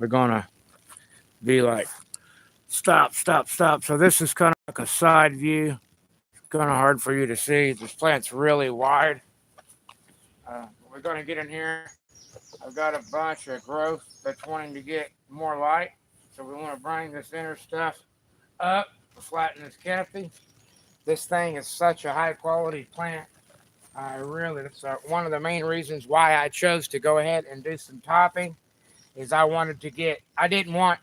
we're gonna be like, stop, stop, stop. So this is kind of like a side view. Kind of hard for you to see. This plant's really wide. We're gonna get in here. I've got a bunch of growth that's wanting to get more light. So we want to bring this inner stuff up to flatten this canopy. This thing is such a high quality plant. That's one of the main reasons why I chose to go ahead and do some topping. Is I wanted to get. I didn't want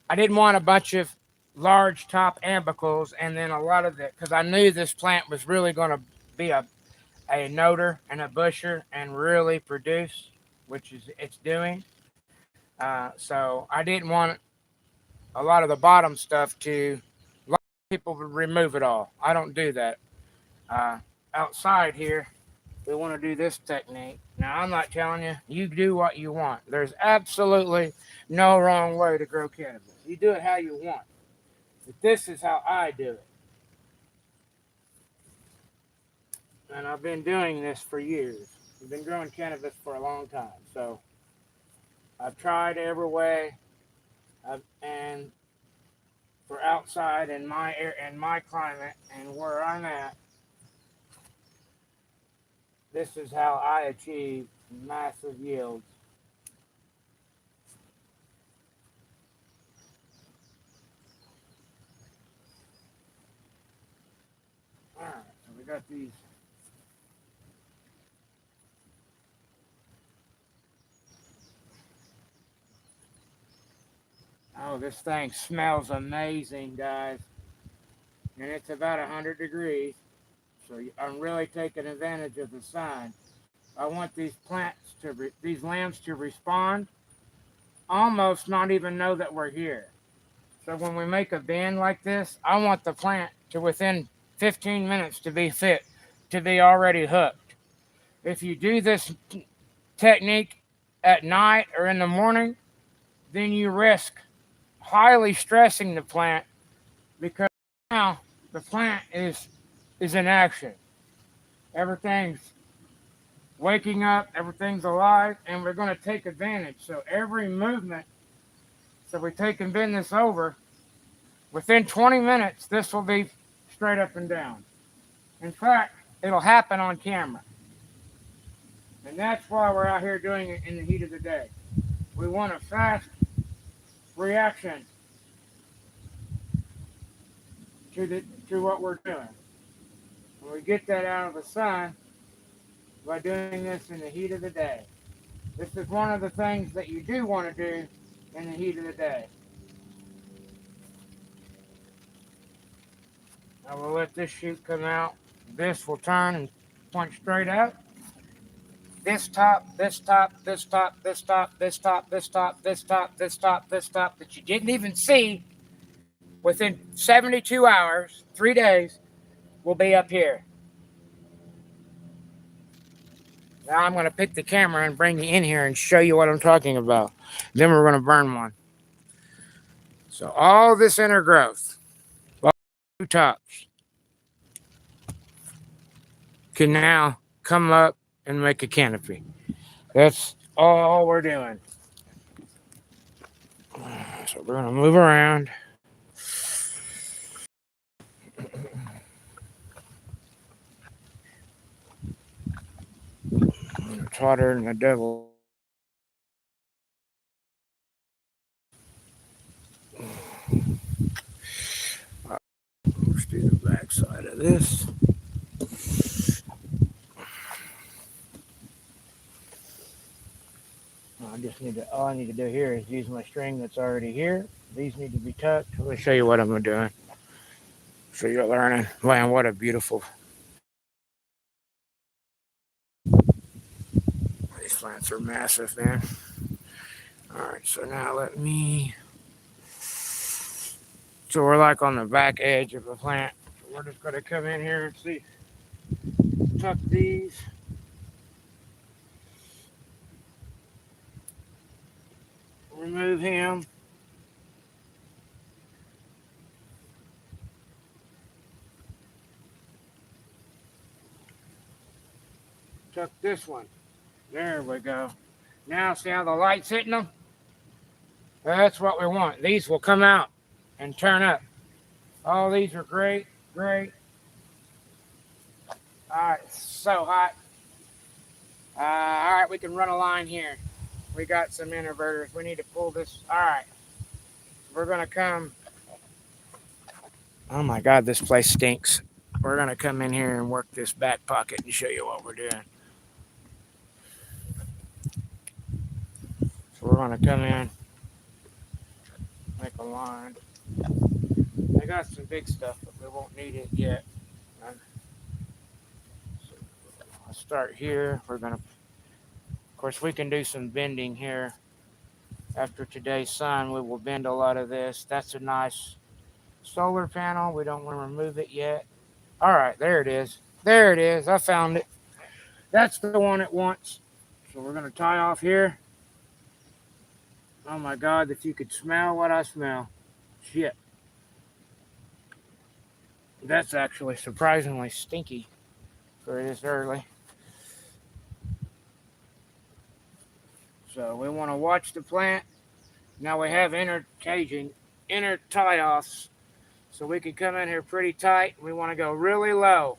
a bunch of large top ambicles and then a lot of it because I knew this plant was really going to be a noter and a busher and really produce, which is it's doing. So I didn't want a lot of the bottom stuff to. A lot of people would remove it all. I don't do that. Uh, Outside here, we want to do this technique. Now, I'm not telling you, you do what you want. There's absolutely no wrong way to grow cannabis. You do it how you want. But this is how I do it. And I've been doing this for years. I've been growing cannabis for a long time. So I've tried every way. And for outside in my air and my climate and where I'm at, this is how I achieve massive yields. All right, so we got these. Oh, this thing smells amazing, guys. And it's about 100 degrees. So I'm really taking advantage of the sun. I want these these lambs to respond, almost not even know that we're here. So when we make a bend like this, I want the plant to within 15 minutes to be fit, to be already hooked. If you do this technique at night or in the morning, then you risk highly stressing the plant because now the plant is in action. Everything's waking up, everything's alive, and we're going to take advantage. So every movement, so we take and bend this over, within 20 minutes, this will be straight up and down. In fact, it'll happen on camera. And that's why we're out here doing it in the heat of the day. We want a fast reaction to what we're doing. And we get that out of the sun by doing this in the heat of the day. This is one of the things that you do want to do in the heat of the day. I will let this shoot come out. This will turn and point straight out. This top, this top, this top, this top, this top, this top, this top, this top, this top that you didn't even see within 72 hours, 3 days, will be up here. Now I'm going to pick the camera and bring you in here and show you what I'm talking about. Then we're going to burn one. So all this inner growth, all two tops, can now come up and make a canopy. That's all we're doing. So we're going to move around. It's hotter than the devil. Let's do the back side of this. All I need to do here is use my string that's already here. These need to be tucked. Let me show you what I'm doing. So you're learning. Man, what a beautiful. These plants are massive, man. All right, so now let me. So we're like on the back edge of the plant. So we're just going to come in here and see. Tuck these. Remove him. Tuck this one. There we go. Now see how the light's hitting them? That's what we want. These will come out and turn up. All these are great, great. All right, so hot. All right, we can run a line here. We got some inverters. We need to pull this. All right, we're gonna come. Oh my God, this place stinks. We're gonna come in here and work this back pocket and show you what we're doing. So we're gonna come in, make a line. I got some big stuff, but we won't need it yet. So I'll start here. We're gonna, of course, we can do some bending here. After today's sun, we will bend a lot of this. That's a nice solar panel. We don't want to remove it yet. All right, there it is. There it is. I found it. That's the one it wants. So we're gonna tie off here. Oh my God, if you could smell what I smell. Shit. That's actually surprisingly stinky for this early. So we want to watch the plant. Now we have inner tie-offs. So we can come in here pretty tight. We want to go really low.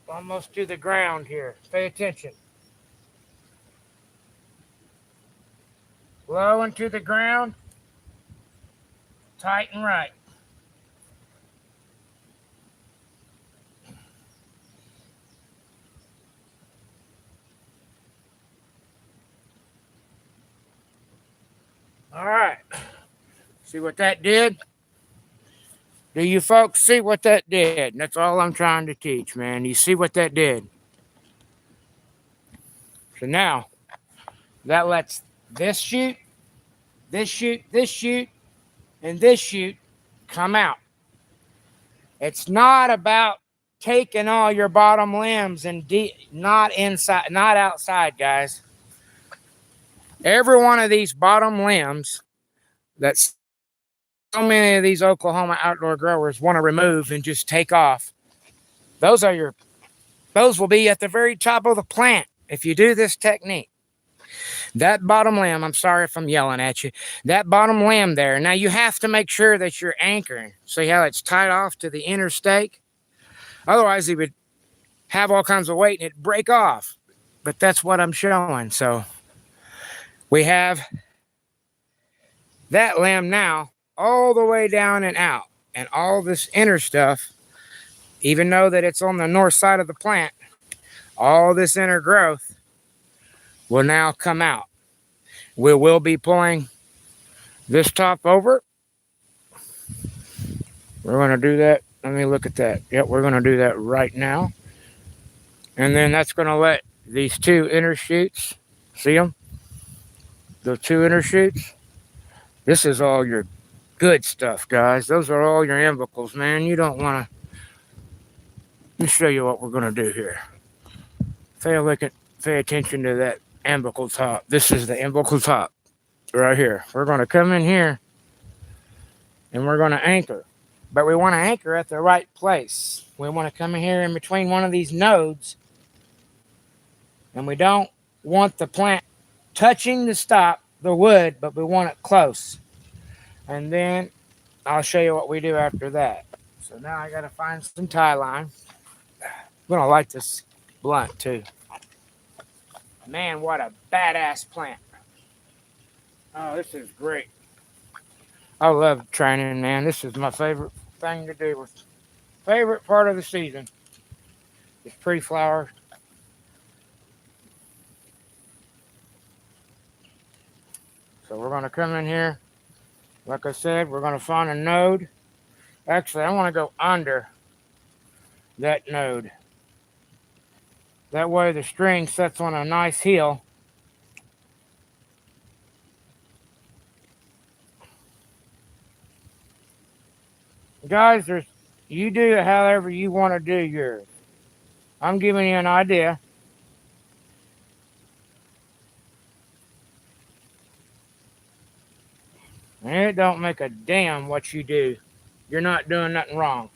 Almost to the ground here. Pay attention. Low and to the ground. Tight and right. All right. See what that did? Do you folks see what that did? That's all I'm trying to teach, man. You see what that did? So now, that lets this shoot, this shoot, this shoot, and this shoot come out. It's not about taking all your bottom limbs and not inside, not outside, guys. Every one of these bottom limbs that's so many of these Oklahoma outdoor growers want to remove and just take off. Those will be at the very top of the plant if you do this technique. That bottom limb, I'm sorry if I'm yelling at you, that bottom limb there, now you have to make sure that you're anchoring. See how it's tied off to the inner stake? Otherwise, it would have all kinds of weight and it'd break off. But that's what I'm showing. So we have that limb now all the way down and out. And all this inner stuff, even though that it's on the north side of the plant, all this inner growth will now come out. We will be pulling this top over. We're going to do that. Let me look at that. Yep, we're going to do that right now. And then that's going to let these two inner shoots, see them? The two inner shoots. This is all your good stuff, guys. Those are all your umbilicals, man. You don't want to. Let me show you what we're going to do here. Pay attention to that umbilical top. This is the umbilical top right here. We're going to come in here and we're going to anchor. But we want to anchor at the right place. We want to come in here in between one of these nodes. And we don't want the plant touching the wood, but we want it close. And then I'll show you what we do after that. So now I got to find some tie line. I'm going to light this blunt too. Man, what a badass plant. Oh, this is great. I love training, man. This is my favorite thing to do. Favorite part of the season is pre-flower. So we're going to come in here. Like I said, we're going to find a node. Actually, I want to go under that node. That way the string sets on a nice heel. Guys, you do it however you want to do yours. I'm giving you an idea. And it don't make a damn what you do. You're not doing nothing wrong.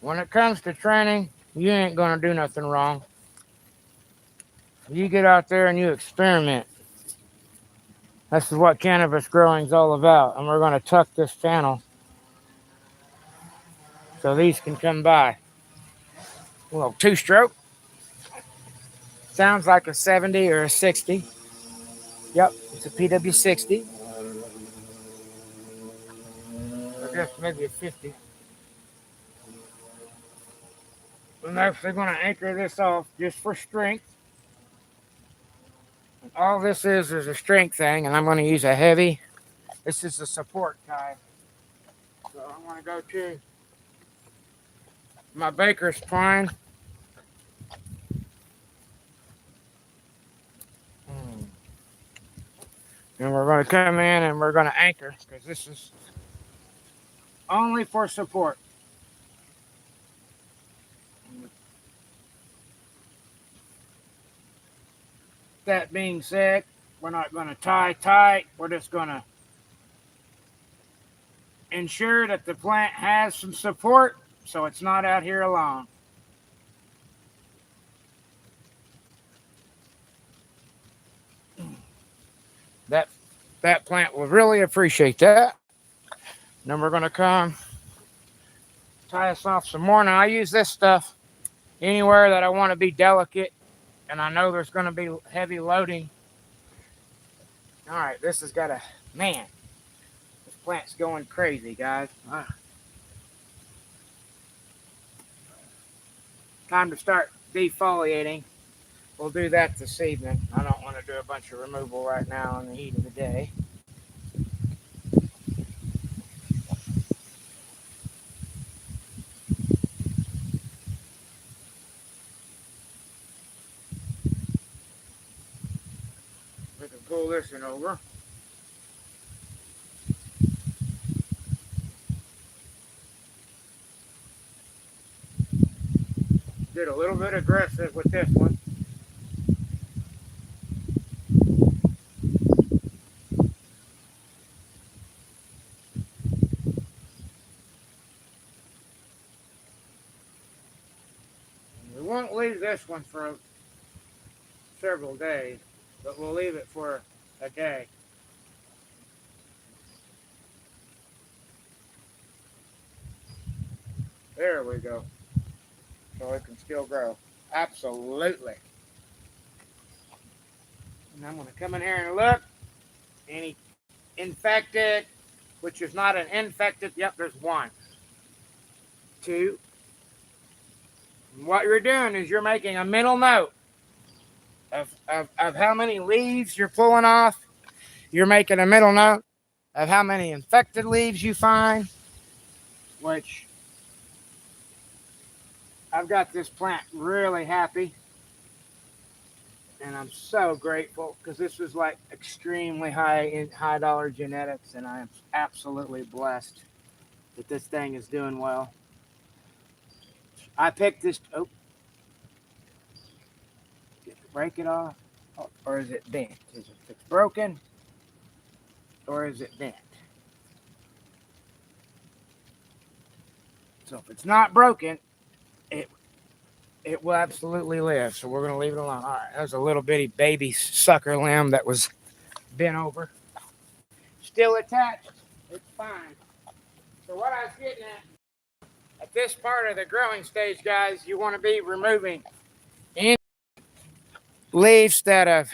When it comes to training, you ain't going to do nothing wrong. You get out there and you experiment. This is what cannabis growing is all about. And we're going to tuck this panel so these can come by. A little two-stroke. Sounds like a 70 or a 60. Yep, it's a PW60. I guess maybe a 50. I'm actually going to anchor this off just for strength. And all this is a strength thing, and I'm going to use a heavy. This is a support tie. So I'm going to go to my baker's twine. And we're going to come in and we're going to anchor because this is only for support. That being said, we're not going to tie tight. We're just going to ensure that the plant has some support so it's not out here alone. That plant will really appreciate that. Then we're going to come tie us off some more. Now I use this stuff anywhere that I want to be delicate and I know there's going to be heavy loading. All right, this has got a, man, this plant's going crazy, guys. Time to start defoliating. We'll do that this evening. I don't want to do a bunch of removal right now in the heat of the day. We can pull this one over. Get a little bit aggressive with this one. We won't leave this one for several days, but we'll leave it for a day. There we go. So it can still grow. Absolutely. And I'm going to come in here and look. Any infected, which is not an infected. Yep, there's one. Two. And what you're doing is you're making a mental note of how many leaves you're pulling off. You're making a mental note of how many infected leaves you find, which I've got this plant really happy. And I'm so grateful because this is like extremely high dollar genetics, and I am absolutely blessed that this thing is doing well. I picked this. Oh, did it break it off, or is it bent? Is it if it's broken, or is it bent? So if it's not broken, it will absolutely live. So we're going to leave it alone. All right, there's a little bitty baby sucker limb that was bent over. Still attached. It's fine. So what I was getting at this part of the growing stage, guys, you want to be removing any leaves that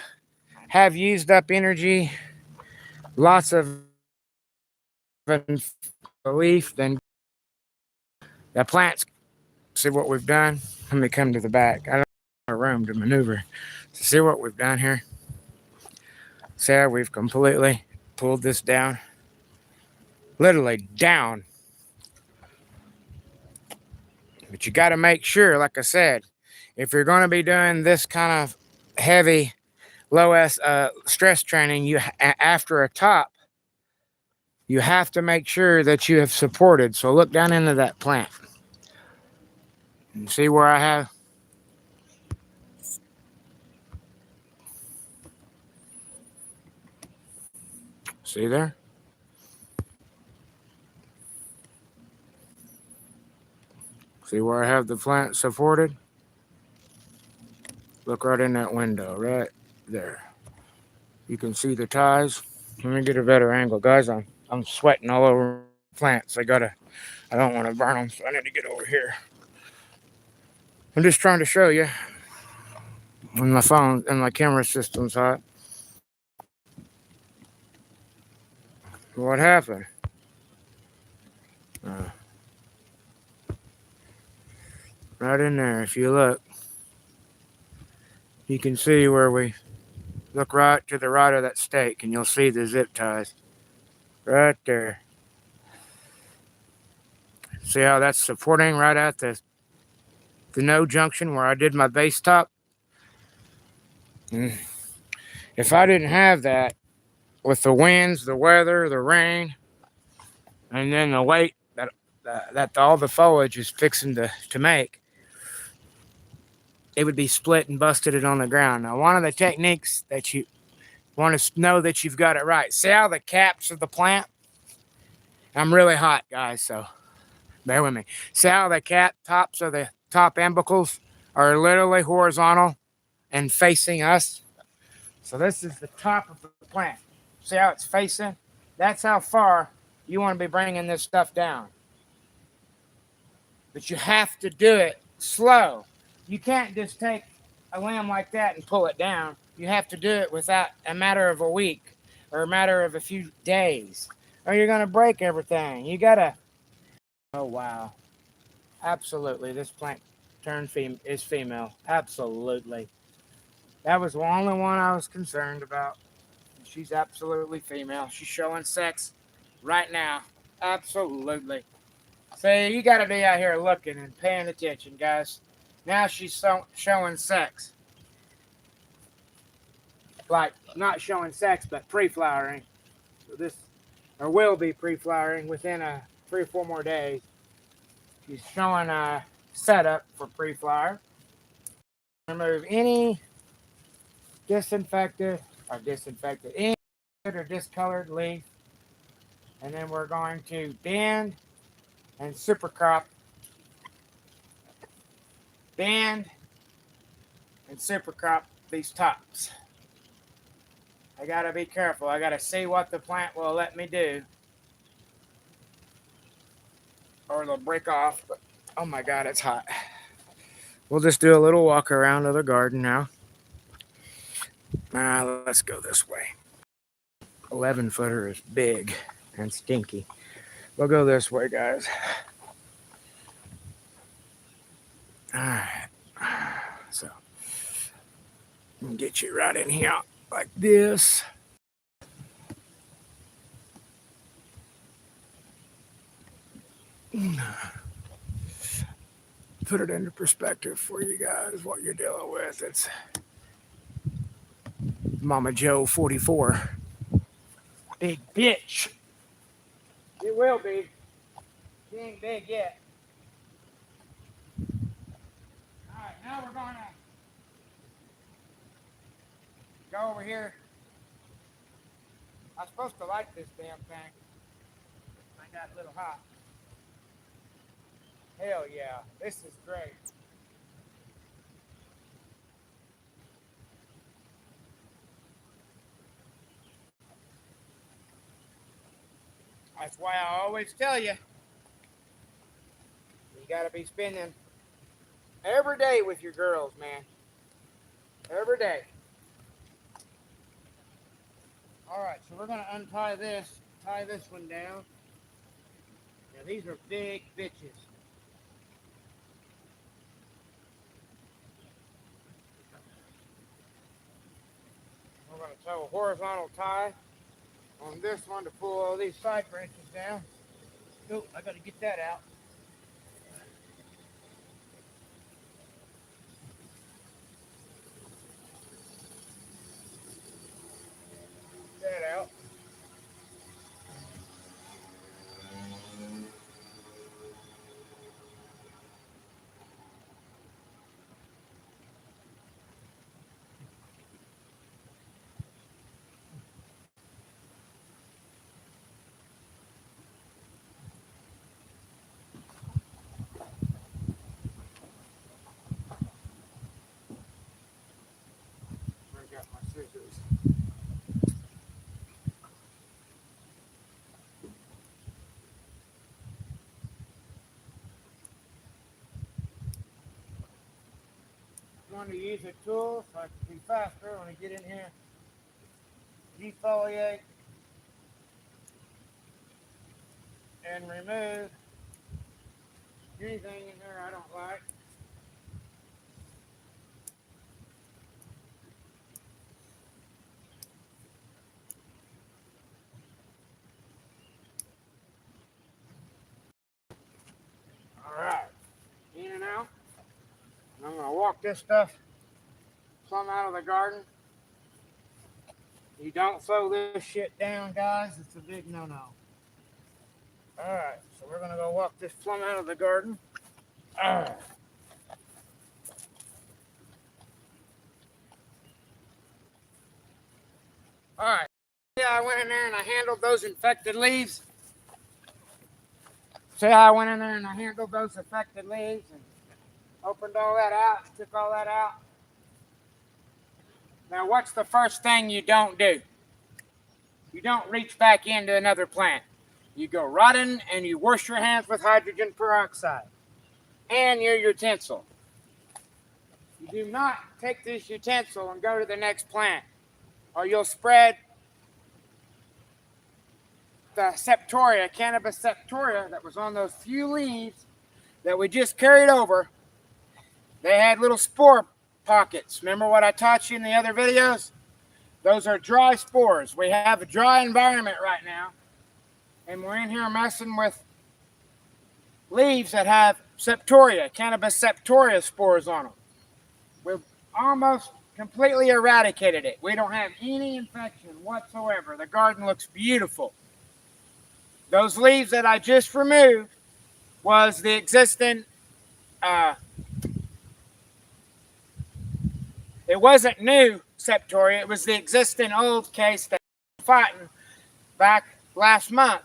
have used up energy, lots of leaf, then the plants. See what we've done? Let me come to the back. I don't have a room to maneuver. So see what we've done here? See how we've completely pulled this down? Literally down. But you got to make sure, like I said, if you're going to be doing this kind of heavy, low stress training, you after a top, you have to make sure that you have supported. So look down into that plant. And see where I have. See there? See where I have the plant supported? Look right in that window, right there. You can see the ties. Let me get a better angle, guys. I'm sweating all over plants. I don't want to burn them, so I need to get over here. I'm just trying to show you. When my phone and my camera system's hot. What happened? Uh, right in there, if you look, you can see where we look right to the right of that stake, and you'll see the zip ties right there. See how that's supporting right at the node junction where I did my base top? If I didn't have that, with the winds, the weather, the rain, and then the weight that all the foliage is fixing to make, it would be split and busted it on the ground. Now, one of the techniques that you want to know that you've got it right. See how the caps of the plant? I'm really hot, guys, so bear with me. See how the tops of the top ambicles are literally horizontal and facing us? So this is the top of the plant. See how it's facing? That's how far you want to be bringing this stuff down. But you have to do it slow. You can't just take a limb like that and pull it down. You have to do it without a matter of a week or a matter of a few days, or you're going to break everything. You got to. Oh, wow. Absolutely. This plant is female. Absolutely. That was the only one I was concerned about. She's absolutely female. She's showing sex right now. Absolutely. So you got to be out here looking and paying attention, guys. Now she's showing sex. Like, not showing sex, but pre-flowering. So this, or will be pre-flowering within 3 or 4 more days. She's showing a setup for pre-flower. Remove any any or discolored leaf. And then we're going to bend and super crop. Bend and super crop these tops. I gotta be careful. I gotta see what the plant will let me do, or it'll break off. But oh my God, it's hot. We'll just do a little walk around of the garden now. Let's go this way. 11-footer is big and stinky. We'll go this way, guys. All right. So, get you right in here like this. Put it into perspective for you guys, what you're dealing with. It's Mama Joe 44. Big bitch. It will be. She ain't big yet. Alright, now we're gonna go over here. I'm supposed to like this damn thing. I got a little hot. Hell yeah, this is great. That's why I always tell you, you gotta be spending every day with your girls, man. Every day. Alright, so we're gonna untie this, tie this one down. Now these are big bitches. We're going to tow a horizontal tie on this one to pull all these side branches down. Oh, I got to get that out. Get that out. someone to use a tool so I can be faster when I get in here, defoliate, and remove anything in there I don't like. Alright, in and out. And I'm going to walk this stuff plumb out of the garden. You don't throw this shit down, guys. It's a big no-no. Alright, so we're going to go walk this plumb out of the garden. Alright. Alright. Yeah, I went in there and I handled those infected leaves. See how I went in there and I handled those affected leaves and opened all that out, took all that out. Now, what's the first thing you don't do? You don't reach back into another plant. You go right in and you wash your hands with hydrogen peroxide and your utensil. You do not take this utensil and go to the next plant, or you'll spread the septoria, cannabis septoria, that was on those few leaves that we just carried over. They had little spore pockets. Remember what I taught you in the other videos? Those are dry spores. We have a dry environment right now, and we're in here messing with leaves that have septoria, cannabis septoria spores on them. We've almost completely eradicated it. We don't have any infection whatsoever. The garden looks beautiful. Those leaves that I just removed was the existing, it wasn't new septoria, it was the existing old case that we were fighting back last month.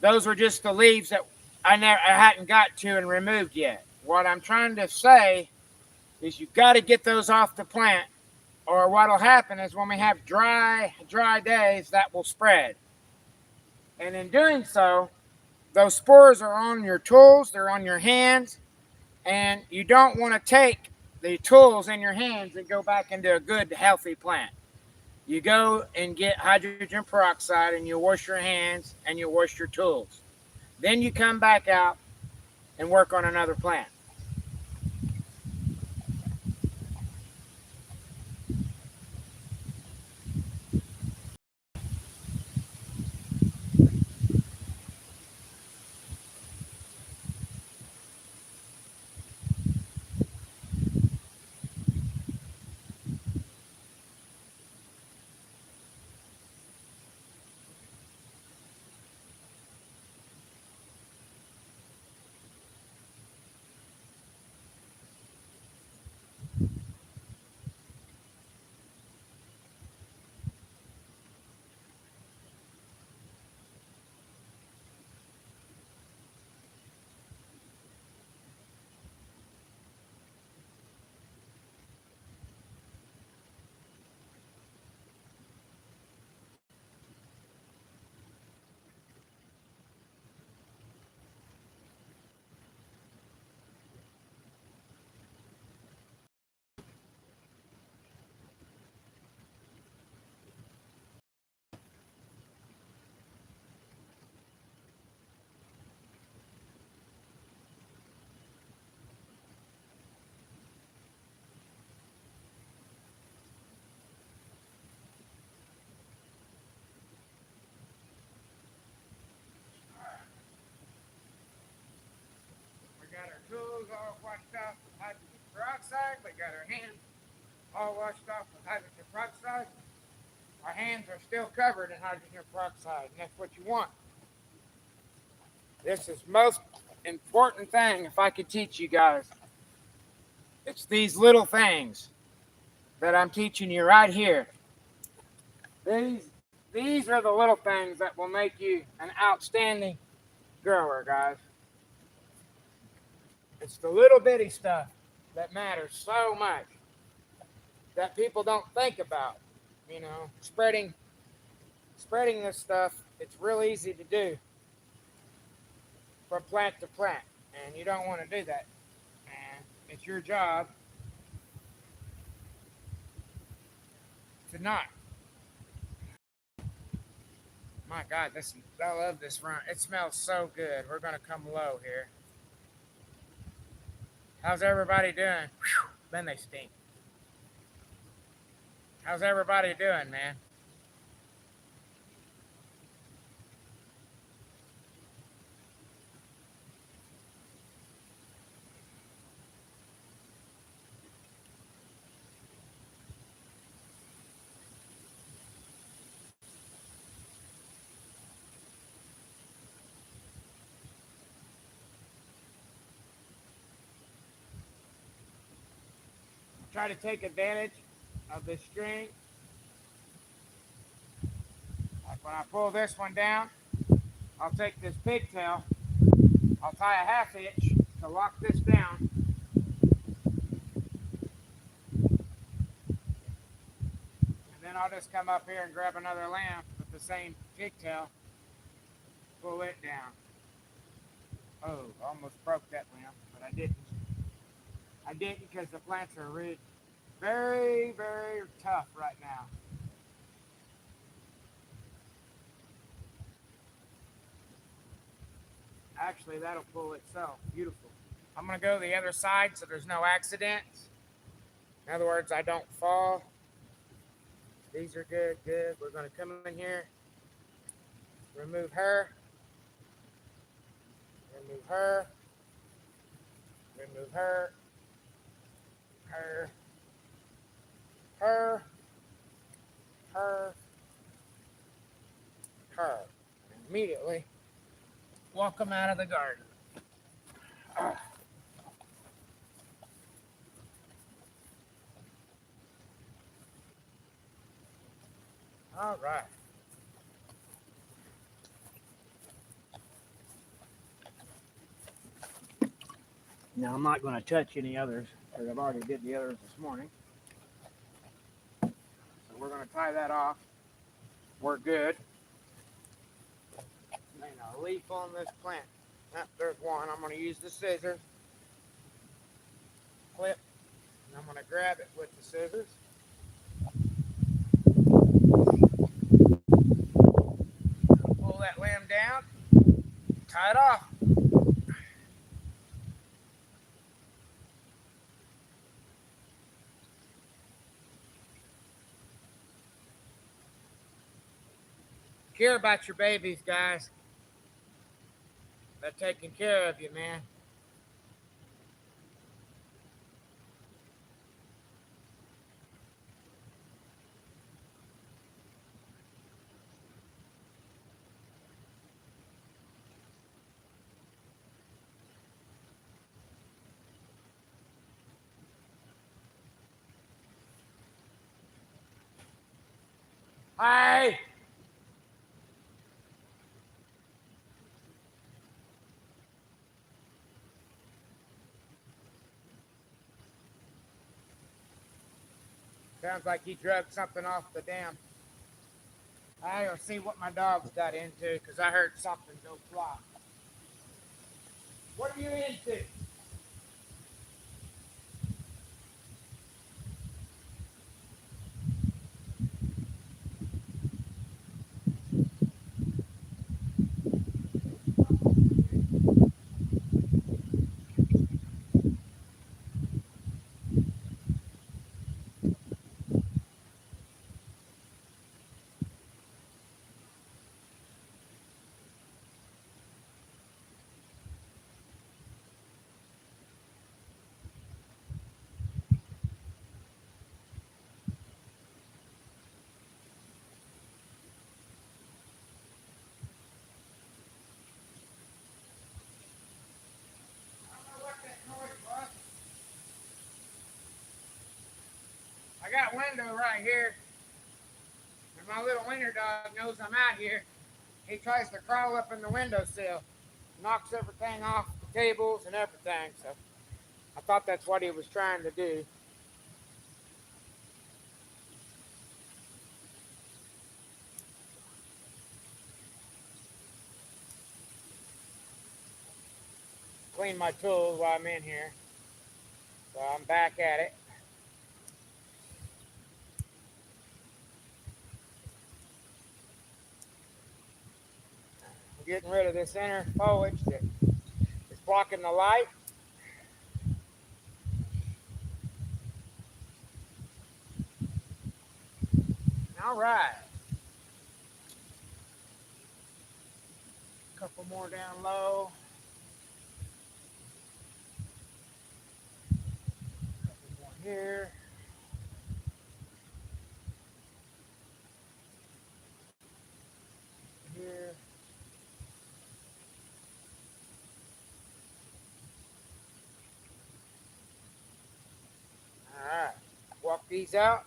Those were just the leaves that I hadn't got to and removed yet. What I'm trying to say is you've got to get those off the plant, or what'll happen is when we have dry days, that will spread. And in doing so, those spores are on your tools, they're on your hands, and you don't want to take the tools in your hands and go back into a good, healthy plant. You go and get hydrogen peroxide and you wash your hands and you wash your tools. Then you come back out and work on another plant. Got our tools all washed off with hydrogen peroxide. We got our hands all washed off with hydrogen peroxide. Our hands are still covered in hydrogen peroxide, and that's what you want. This is most important thing, if I could teach you guys. It's these little things that I'm teaching you right here. These are the little things that will make you an outstanding grower, guys. It's the little bitty stuff that matters so much that people don't think about. You know, spreading this stuff, it's real easy to do from plant to plant, and you don't want to do that. And it's your job Did not. My God, I love this run. It smells so good. We're gonna come low here. How's everybody doing? Whew, man, they stink. How's everybody doing, man? Try to take advantage of this string. Like when I pull this one down, I'll take this pigtail, I'll tie a half hitch to lock this down. And then I'll just come up here and grab another lamb with the same pigtail, pull it down. Oh, almost broke that lamb, but I didn't. I didn't because the plants are really very, very tough right now. Actually, that'll pull itself. Beautiful. I'm going to go the other side so there's no accidents. In other words, I don't fall. These are good, good. We're going to come in here, remove her, remove her, remove her, her, her, her, her. And immediately walk them out of the garden. All right. Now I'm not going to touch any others because I've already did the others this morning. So we're going to tie that off. We're good. And a leaf on this plant. Yep, there's one. I'm going to use the scissors. Clip. And I'm going to grab it with the scissors. Pull that limb down. Tie it off. Care about your babies, guys. They're taking care of you, man. Hi. Sounds like he drugged something off the dam. I gotta see what my dogs got into because I heard something go flop. What are you into? I got window right here, and my little wiener dog knows I'm out here. He tries to crawl up in the windowsill, knocks everything off the tables and everything. So I thought that's what he was trying to do. Clean my tools while I'm in here. So I'm back at it. getting rid of this inner foliage that is blocking the light. All right. A couple more down low. A couple more here. Here. All right. Walk these out.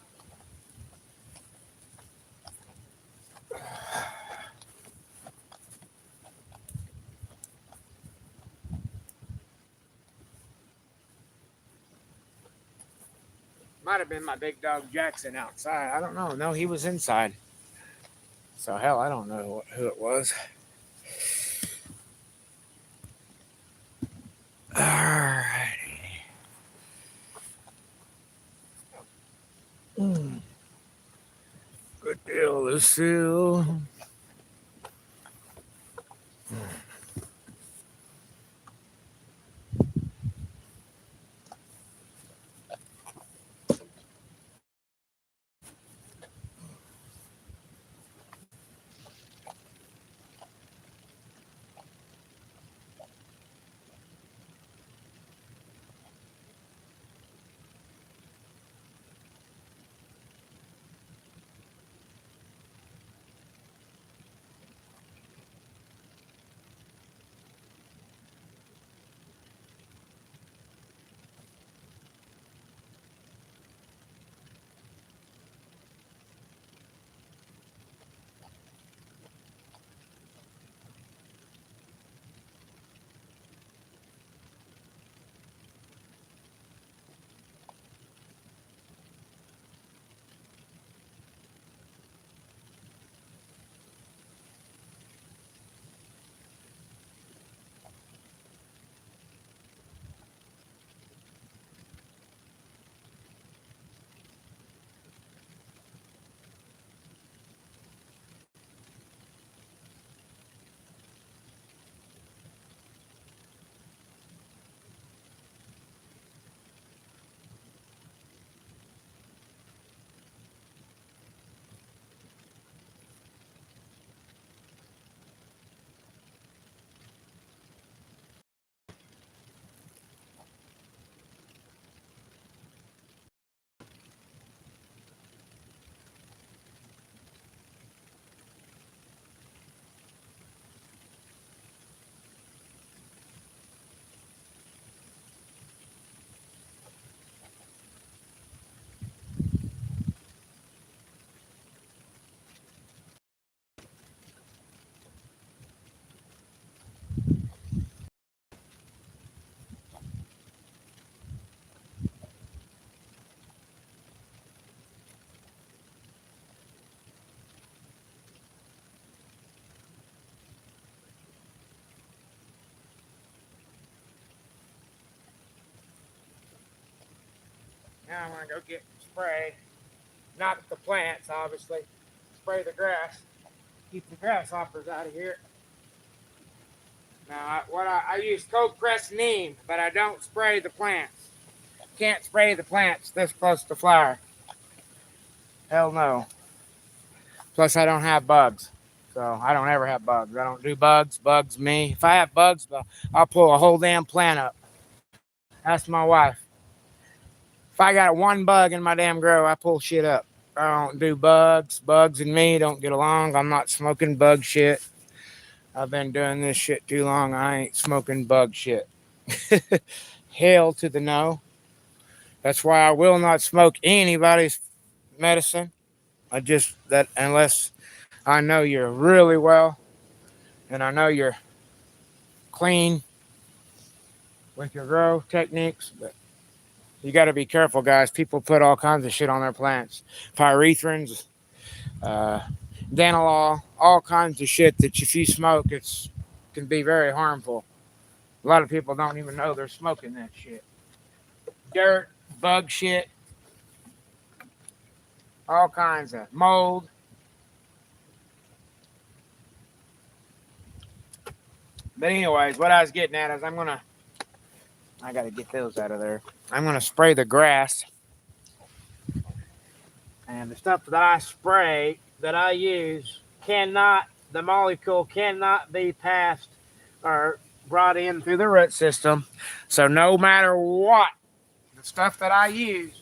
Might have been my big dog Jackson outside. I don't know. No, he was inside. So hell, I don't know who it was. Alrighty. Good deal, Lucille. Now I'm gonna go get spray. Not the plants, obviously. Spray the grass. Keep the grasshoppers out of here. Now, I use cold pressed neem, but I don't spray the plants. Can't spray the plants this close to flower. Hell no. Plus, I don't have bugs. So I don't ever have bugs. I don't do bugs. Bugs me. If I have bugs, I'll pull a whole damn plant up. Ask my wife. If I got one bug in my damn grow, I pull shit up. I don't do bugs. Bugs and me don't get along. I'm not smoking bug shit. I've been doing this shit too long. I ain't smoking bug shit. Hell to the no. That's why I will not smoke anybody's medicine. I just, that unless I know you're really well and I know you're clean with your grow techniques. But you got to be careful, guys. People put all kinds of shit on their plants. Pyrethrins, Danilol, all kinds of shit that if you smoke, it's can be very harmful. A lot of people don't even know they're smoking that shit. Dirt, bug shit, all kinds of mold. But anyways, what I was getting at is I got to get those out of there. I'm going to spray the grass. And the stuff that I spray, that I use, the molecule cannot be passed or brought in through the root system. So no matter what, the stuff that I use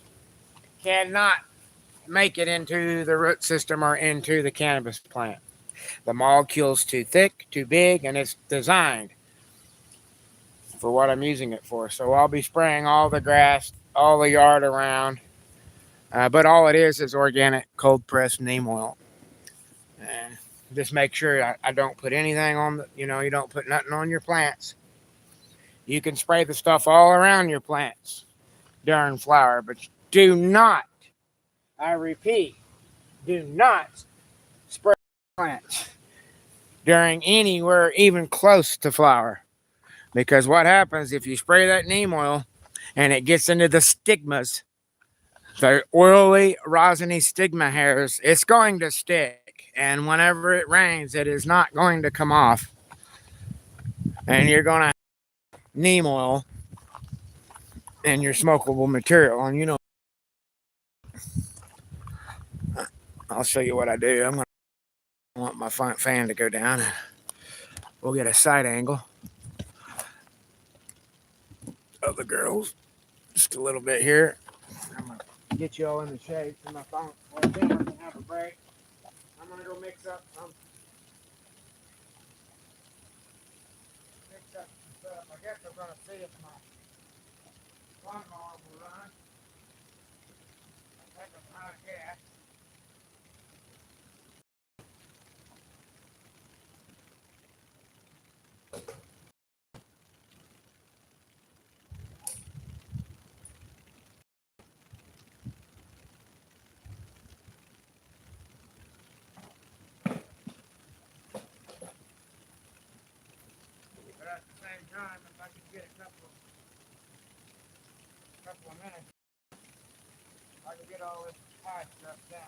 cannot make it into the root system or into the cannabis plant. The molecule's too thick, too big, and it's designed for what I'm using it for. So I'll be spraying all the grass, all the yard around. But all it is organic cold pressed neem oil. And just make sure I don't put anything on you don't put nothing on your plants. You can spray the stuff all around your plants during flower, but do not, I repeat, do not spray plants during anywhere even close to flower. Because what happens if you spray that neem oil and it gets into the stigmas, the oily, rosiny stigma hairs, it's going to stick. And whenever it rains, it is not going to come off. And you're going to have neem oil in your smokable material. And I'll show you what I do. I want my fan to go down. We'll get a side angle of the girls. Just a little bit here. I'm going to get you all in the shade so my phone can have a break. I'm going to go mix up some stuff. I guess I'm going to see if my lawnmower will run. I think I'm out of gas. But at the same time, if I could get a couple of minutes, I can get all this high stuff down.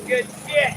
good shit.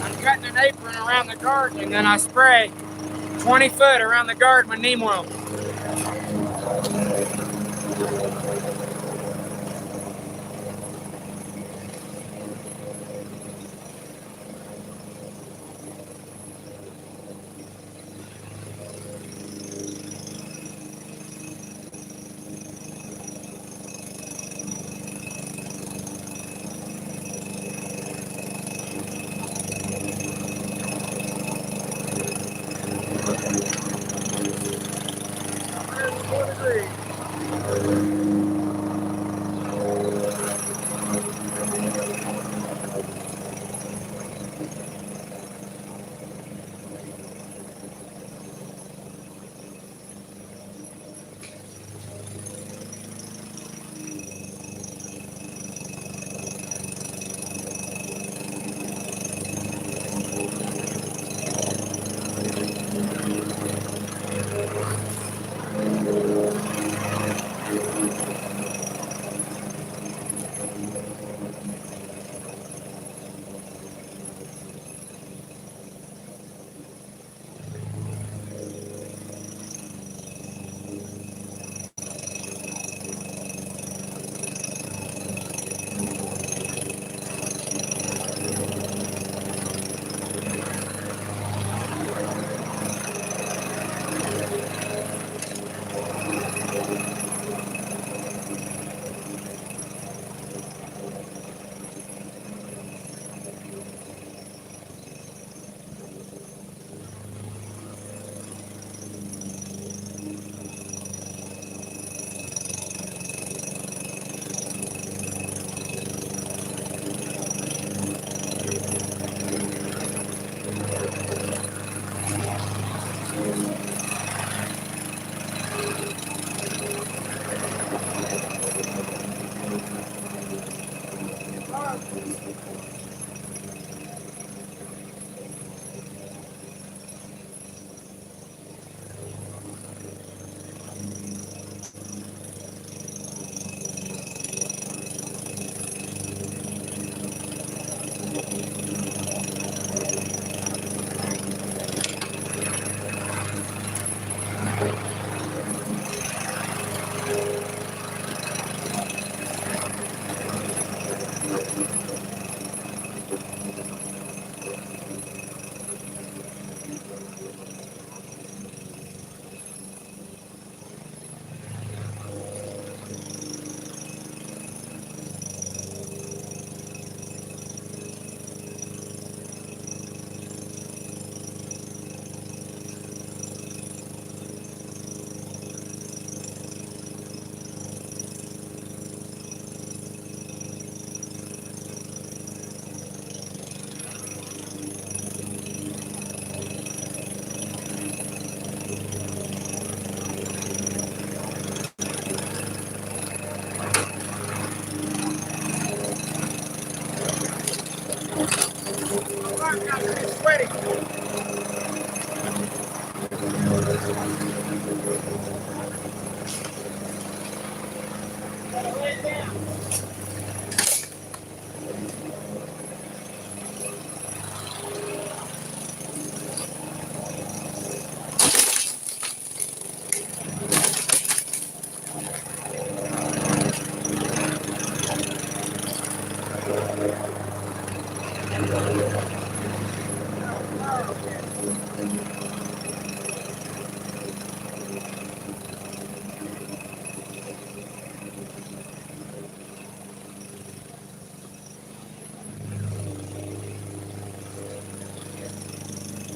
I'm cutting an apron around the garden and then I spray 20 foot around the garden with neem oil. Sweaty.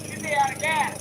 Should be out of gas.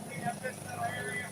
Clean up this little area.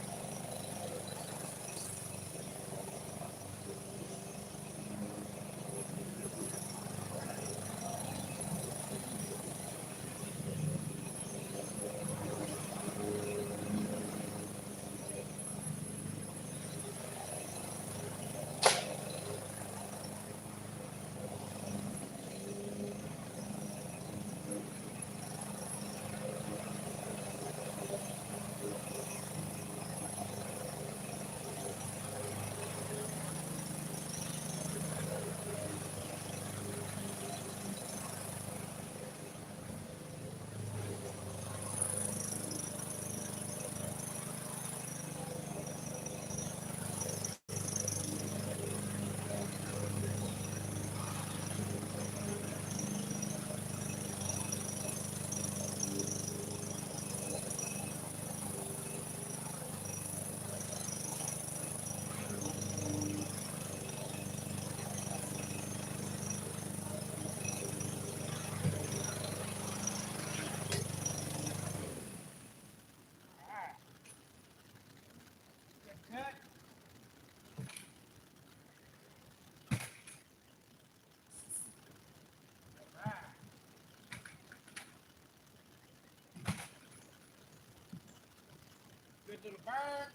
Good little burn.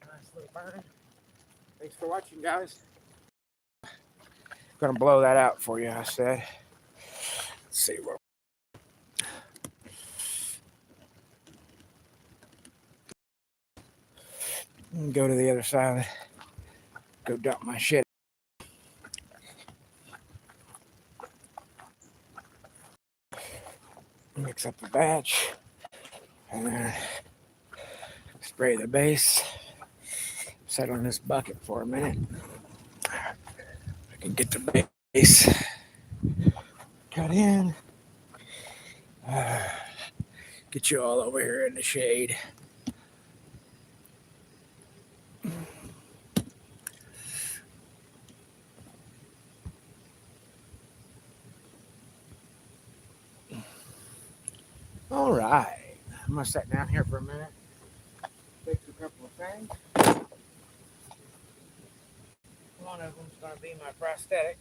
Nice little burn. Thanks for watching, guys. Gonna blow that out for you, I said. Let's see what. Go to the other side. Go dump my shit. Mix up the batch. And then spray the base. Set on this bucket for a minute. I can get the base cut in. Get you all over here in the shade. All right. I'm going to sit down here for a minute. Fix a couple of things. One of them's going to be my prosthetic.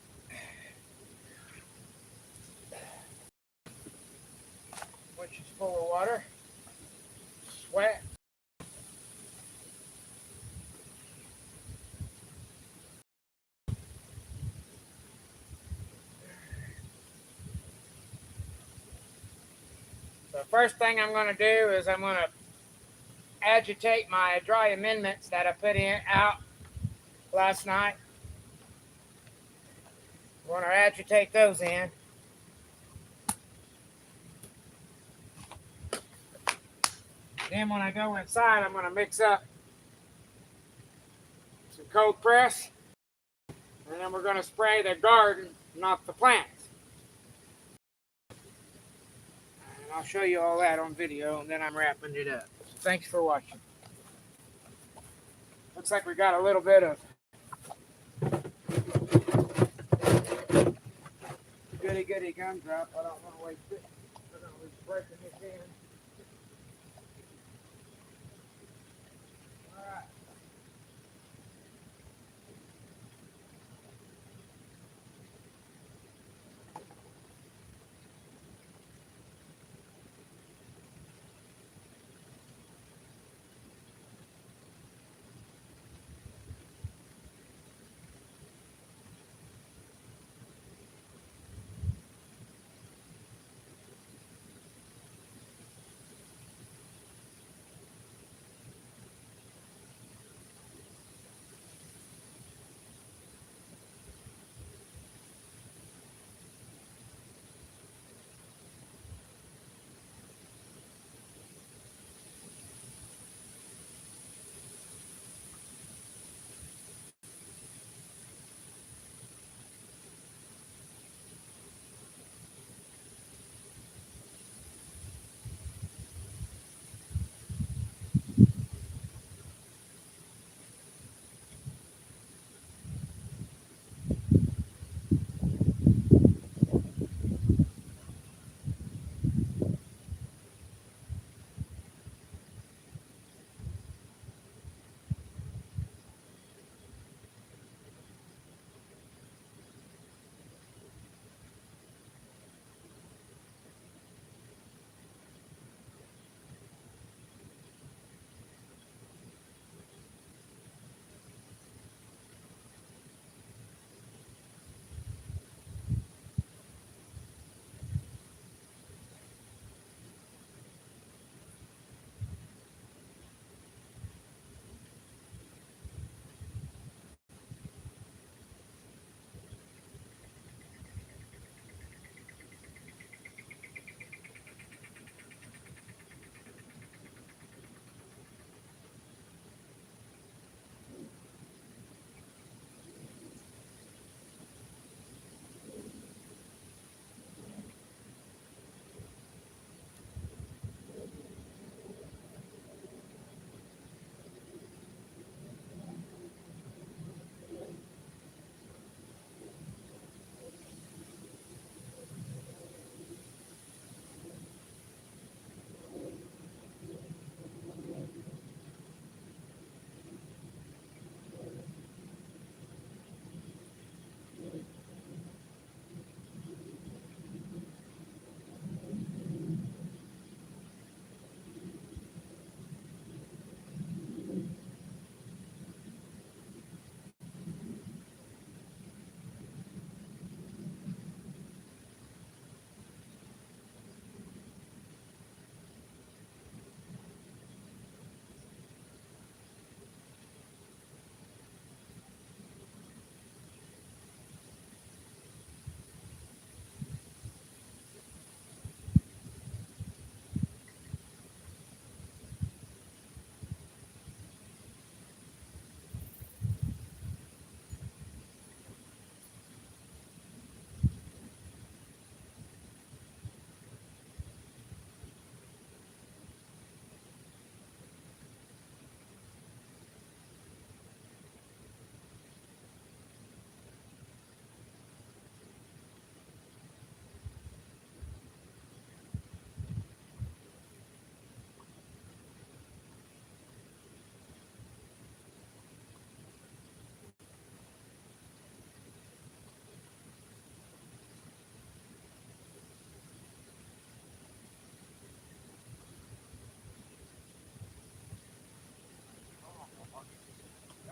Which is full of water. Sweat. The first thing I'm going to do is I'm going to agitate my dry amendments that I put out last night. I'm going to agitate those in. Then when I go inside, I'm going to mix up some cold press, and then we're going to spray the garden, not the plants. And I'll show you all that on video, and then I'm wrapping it up. So thanks for watching. Looks like we got a little bit of goody gumdrop. I don't want to waste it. We're going to be breaking this in. All right.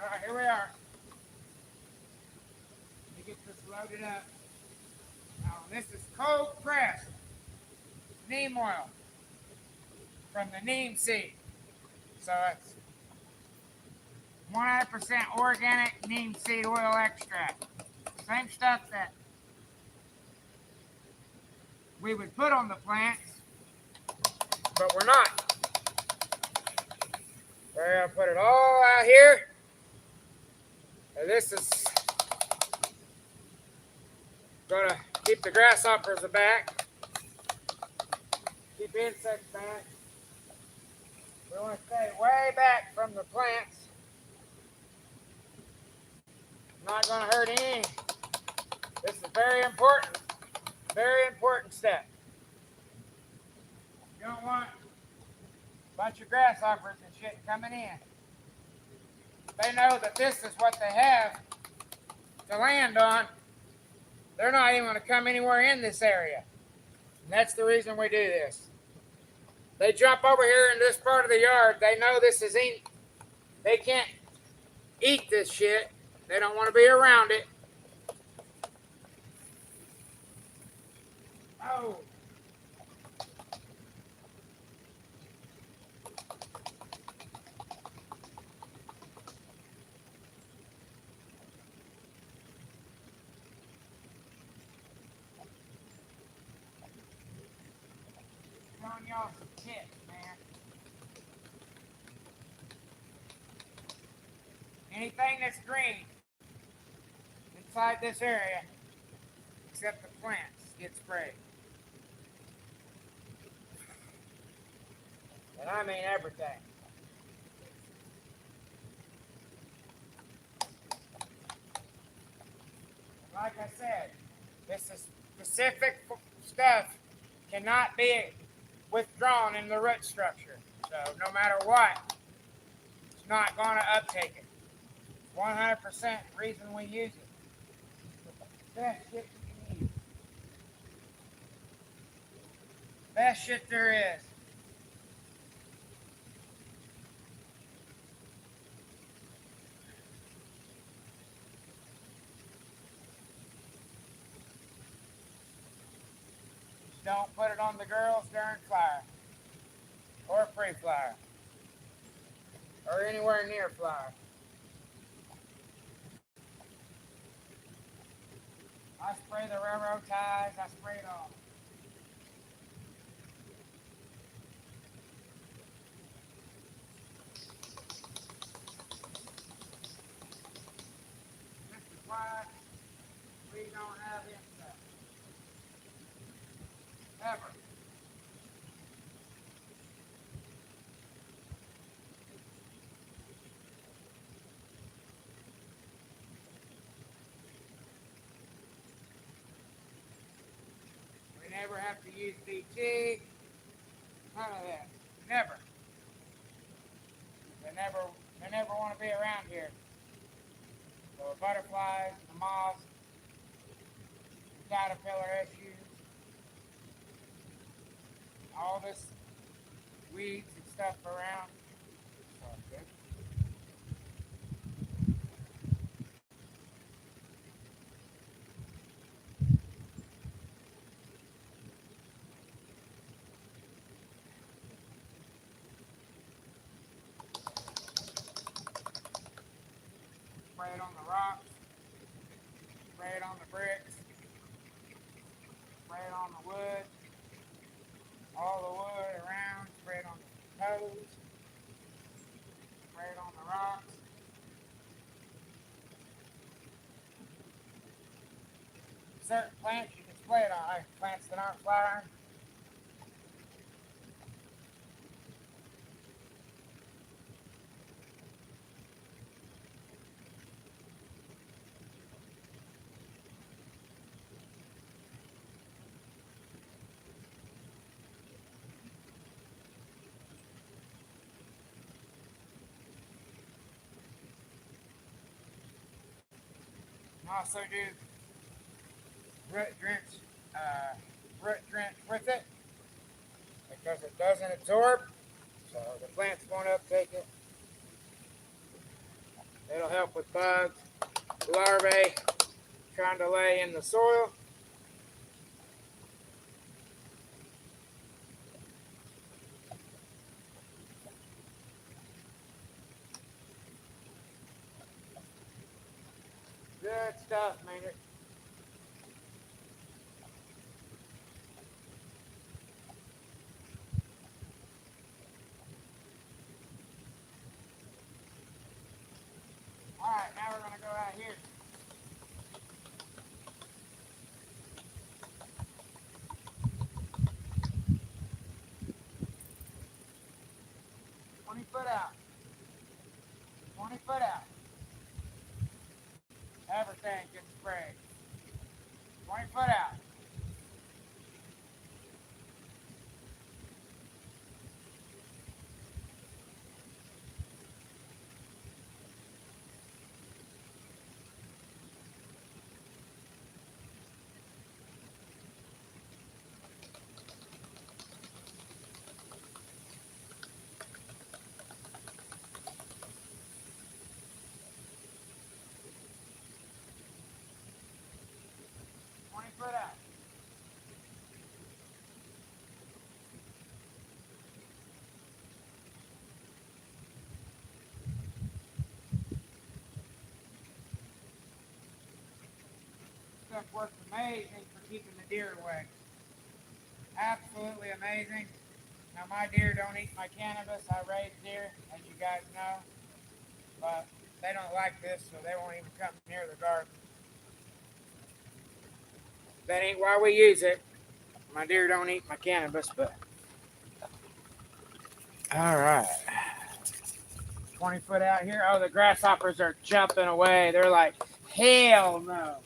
All right, here we are. Let me get this loaded up. Now, this is cold pressed neem oil from the neem seed. So it's 100% organic neem seed oil extract. Same stuff that we would put on the plants, but we're not. We're going to put it all out here. And this is going to keep the grasshoppers back. Keep insects back. We want to stay way back from the plants. Not going to hurt any. This is very important step. You don't want a bunch of grasshoppers and shit coming in. They know that this is what they have to land on. They're not even going to come anywhere in this area. And that's the reason we do this. They jump over here in this part of the yard. They know this is they can't eat this shit. They don't want to be around it. Oh. Showing y'all some tips, man. Anything that's green inside this area, except the plants, get sprayed. And I mean everything. Like I said, this is specific stuff cannot be withdrawn in the root structure. So no matter what, it's not going to uptake it. 100% reason we use it. Best shit you can use. Best shit there is. Just don't put it on the girls during flower. Or pre-flower. Or anywhere near flower. I spray the railroad ties, I spray it all. This is why we don't have insects. Ever. We never have to use BT. None of that. Never. They never want to be around here. So the butterflies, the moths, the caterpillar issues, all this weeds and stuff around. So good. Spray it on the rocks, spray it on the bricks, spray it on the wood, all the wood around, spray it on the toes, spray it on the rocks. Certain plants you can spray it on, like plants that aren't flowering. Also do root drench with it because it doesn't absorb, so the plants won't uptake it. It'll help with bugs, larvae trying to lay in the soil. Good stuff, man. 20 foot out. 20 foot out. Everything gets sprayed. 20 foot out. Foot out. Stuff works amazing for keeping the deer away. Absolutely amazing. Now my deer don't eat my cannabis. I raise deer, as you guys know, but they don't like this, so they won't even come near the garden. That ain't why we use it. My deer don't eat my cannabis, but all right. 20 foot out here. Oh, the grasshoppers are jumping away. They're like, hell no.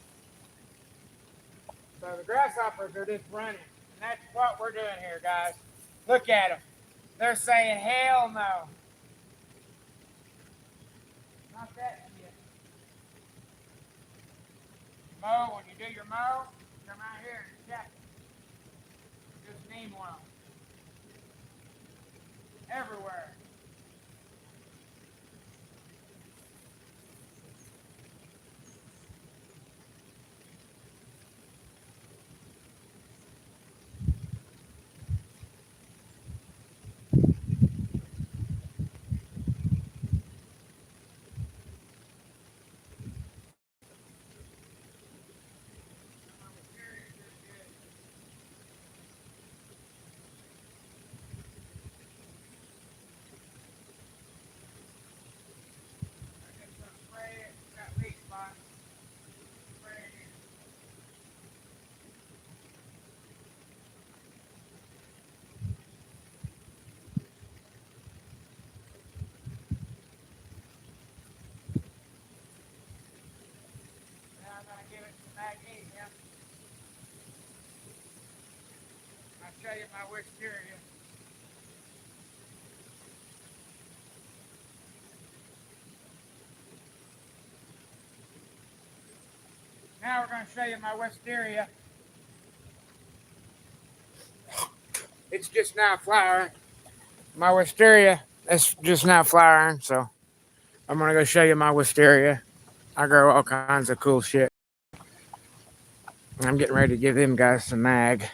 So the grasshoppers are just running. And that's what we're doing here, guys. Look at them. They're saying, hell no. Not that shit. Mow, when you do your mow, come out here and check it. Just name one. Everywhere. I'll show you my wisteria. Now we're going to show you my wisteria. It's just now flowering. My wisteria is just now flowering, so I'm going to go show you my wisteria. I grow all kinds of cool shit. I'm getting ready to give them guys some mag.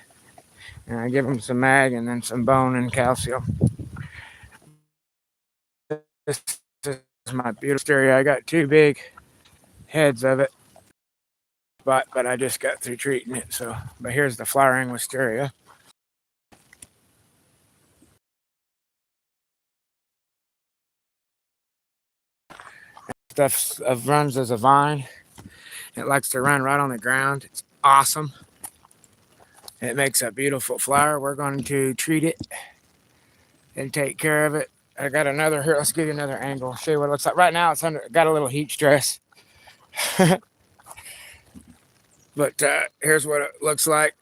And I give them some mag and then some bone and calcium. This is my beautiful wisteria. I got 2 big heads of it. But I just got through treating it, so. But here's the flowering wisteria. Stuff runs as a vine. It likes to run right on the ground. It's awesome. It makes a beautiful flower. We're going to treat it and take care of it. I got another here. Let's give you another angle. Show you what it looks like. Right now, it's got a little heat stress. But here's what it looks like.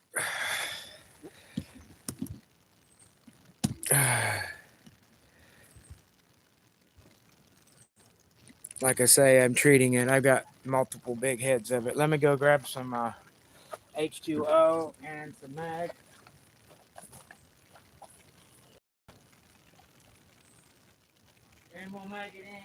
Like I say, I'm treating it. I've got multiple big heads of it. Let me go grab some H2O and some mag. And we'll mag it in.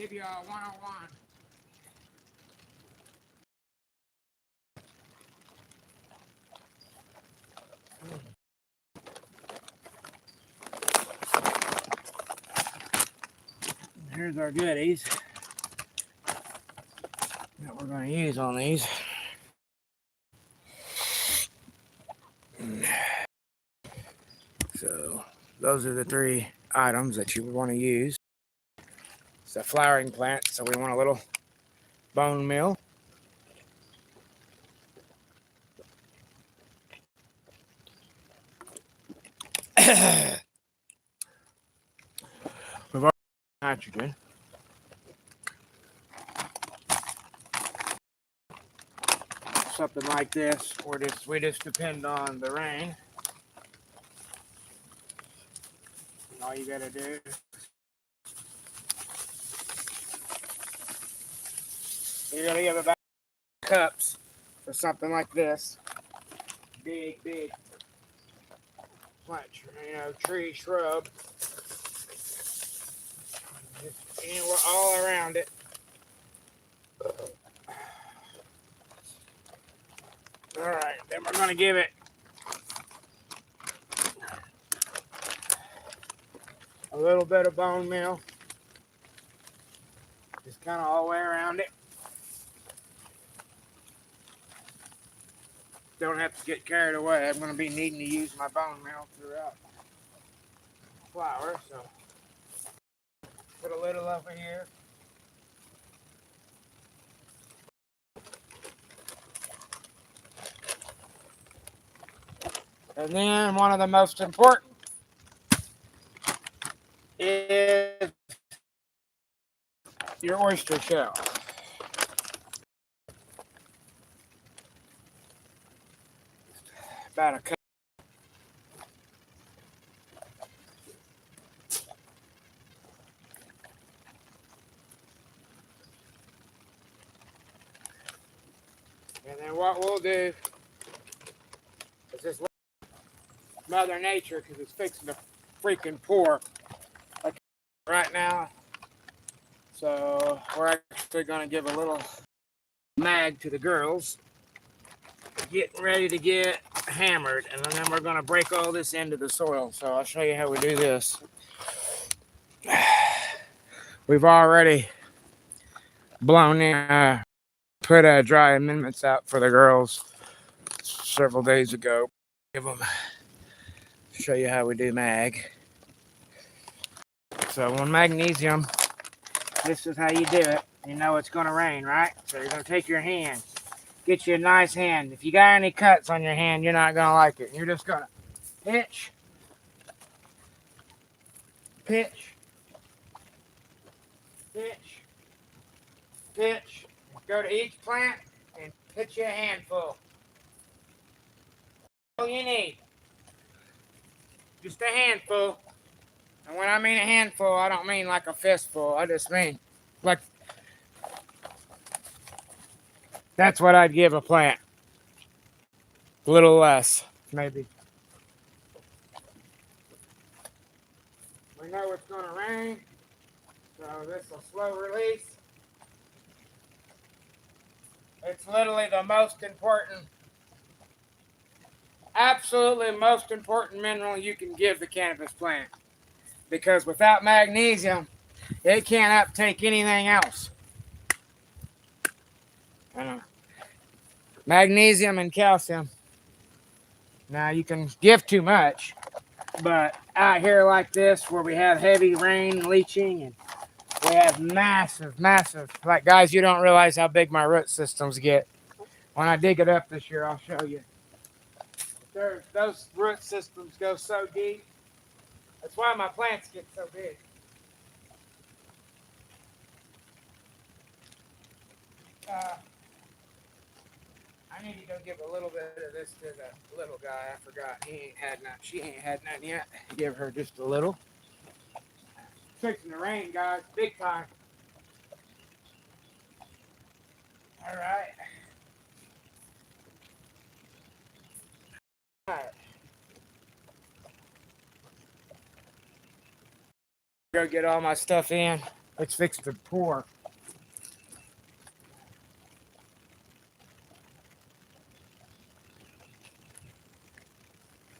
give you a 101. Here's our goodies that we're going to use on these. So those are the 3 items that you want to use. It's a flowering plant, so we want a little bone meal. We've already nitrogen. Something like this, we just depend on the rain. All you gotta do, you're gonna give about cups for something like this. Big plant, tree, shrub. And we're all around it. All right, then we're gonna give it a little bit of bone meal. Just kind of all the way around it. Don't have to get carried away. I'm going to be needing to use my bone meal throughout the flour. So put a little over here. And then one of the most important is your oyster shell. About a cup. And then what we'll do is just let Mother Nature, because it's fixing to freaking pour like right now. So we're actually going to give a little mag to the girls. Getting ready to get hammered, and then we're going to break all this into the soil. So I'll show you how we do this. We've already blown in, put dry amendments out for the girls several days ago. Show you how we do mag. So on magnesium, this is how you do it. You know it's going to rain, right? So you're going to take your hand. Get you a nice hand. If you got any cuts on your hand, you're not going to like it. You're just going to pitch, pitch, pitch, pitch. Go to each plant and pitch you a handful. All you need. Just a handful. And when I mean a handful, I don't mean like a fistful. I just mean like that's what I'd give a plant. A little less, maybe. We know it's going to rain, so this is a slow release. It's literally the most important, absolutely most important mineral you can give the cannabis plant. Because without magnesium, it can't uptake anything else. Magnesium and calcium. Now you can give too much, but out here like this where we have heavy rain leaching and we have massive, like guys, you don't realize how big my root systems get. When I dig it up this year, I'll show you. Those root systems go so deep. That's why my plants get so big. I need to go give a little bit of this to the little guy. I forgot. She ain't had none yet. Give her just a little. It's fixing to rain, guys. Big time. All right. All right. Go get all my stuff in. It's fixed to pour.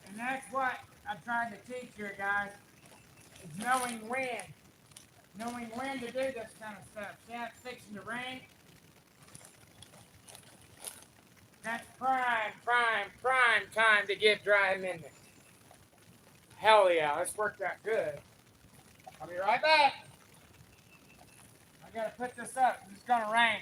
And that's what I'm trying to teach you guys, is knowing when. Knowing when to do this kind of stuff. See how it's fixing to rain? That's prime time to get dry amendment. Hell yeah, this worked out good. I'll be right back. I gotta put this up. It's gonna rain.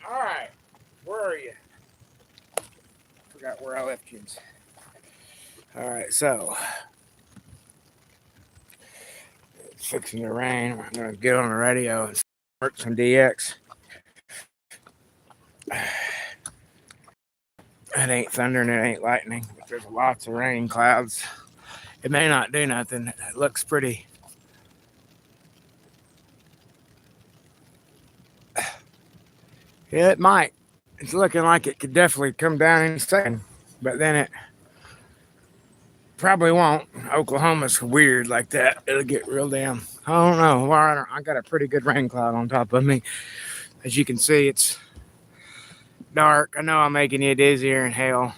Alright, where are you? Forgot where I left you. Alright, so it's fixing to rain. I'm gonna get on the radio and work some DX. It ain't thunder and it ain't lightning, but there's lots of rain clouds. It may not do nothing. It looks pretty. Yeah, it might. It's looking like it could definitely come down in a second, but then it probably won't. Oklahoma's weird like that. It'll get real damn. I don't know. I got a pretty good rain cloud on top of me. As you can see, it's dark. I know I'm making you dizzier in hell.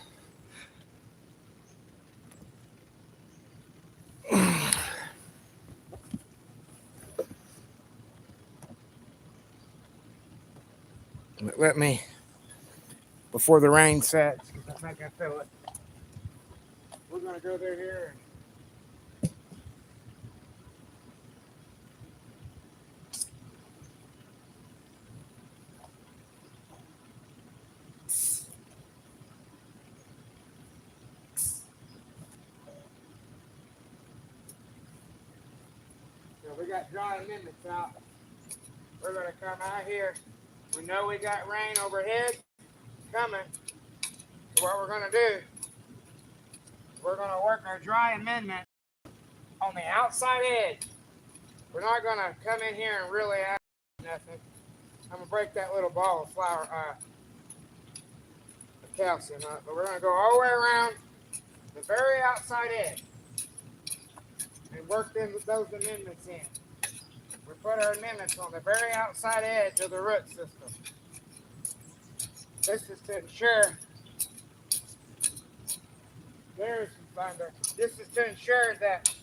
Let me, before the rain sets, because I think I feel it. We're going to go through here. So we got dry amendments out. We're going to come out here. We know we got rain overhead coming. So what we're going to do, we're going to work our dry amendment on the outside edge. We're not going to come in here and really add nothing. I'm going to break that little ball of flour, calcium up. But we're going to go all the way around the very outside edge and work those amendments in. We put our amendments on the very outside edge of the root system. This is to ensure, there's some thunder. This is to ensure that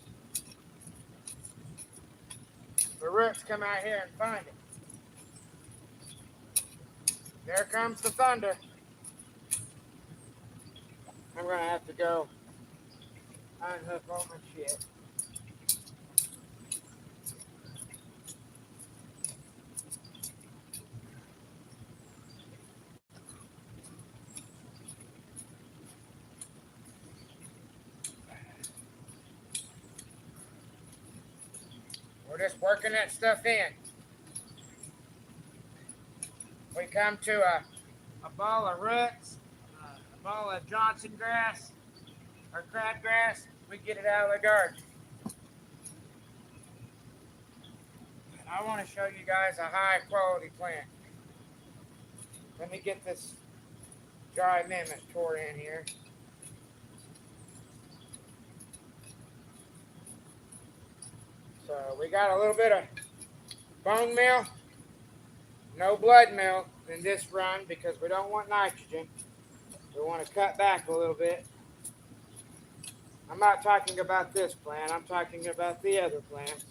the roots come out here and find it. There comes the thunder. I'm going to have to go unhook all my shit. We're just working that stuff in. We come to a ball of roots, a ball of Johnson grass or crabgrass. We get it out of the garden. I want to show you guys a high quality plant. Let me get this dry mimic tore in here. So we got a little bit of bone meal, no blood meal in this run because we don't want nitrogen. We want to cut back a little bit. I'm not talking about this plant, I'm talking about the other plants.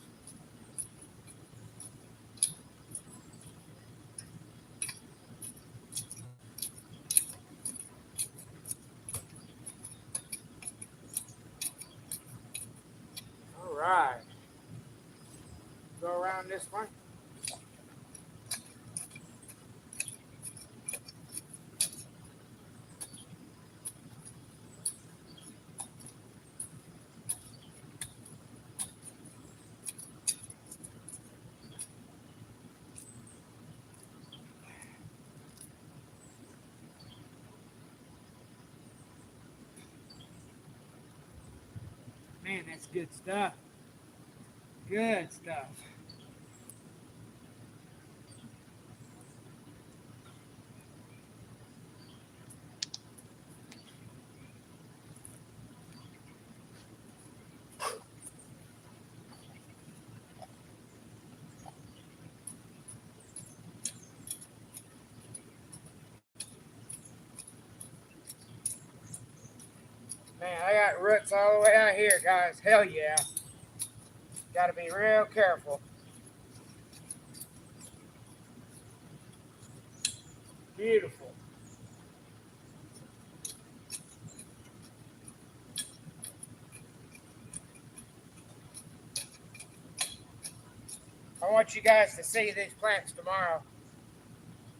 All right. Go around this one. Man, that's good stuff. Good stuff. Man, I got roots all the way out here, guys. Hell yeah. Got to be real careful. Beautiful. I want you guys to see these plants tomorrow.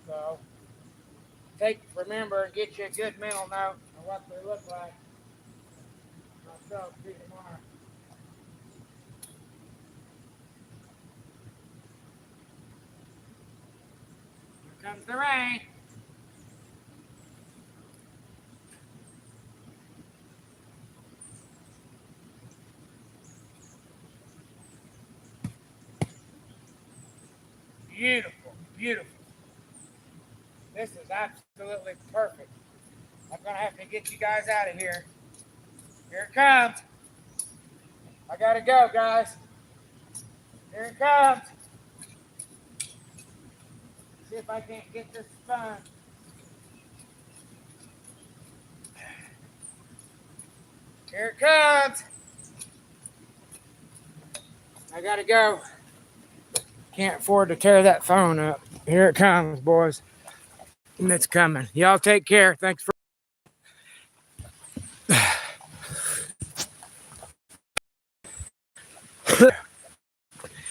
So, remember and get you a good mental note of what they look like. I'll show them to you tomorrow. Here comes the rain. Beautiful, beautiful. This is absolutely perfect. I'm going to have to get you guys out of here. Here it comes. I got to go, guys. Here it comes. See if I can't get this spun. Here it comes. I got to go. Can't afford to tear that phone up. Here it comes, boys. And it's coming. Y'all take care. Thanks for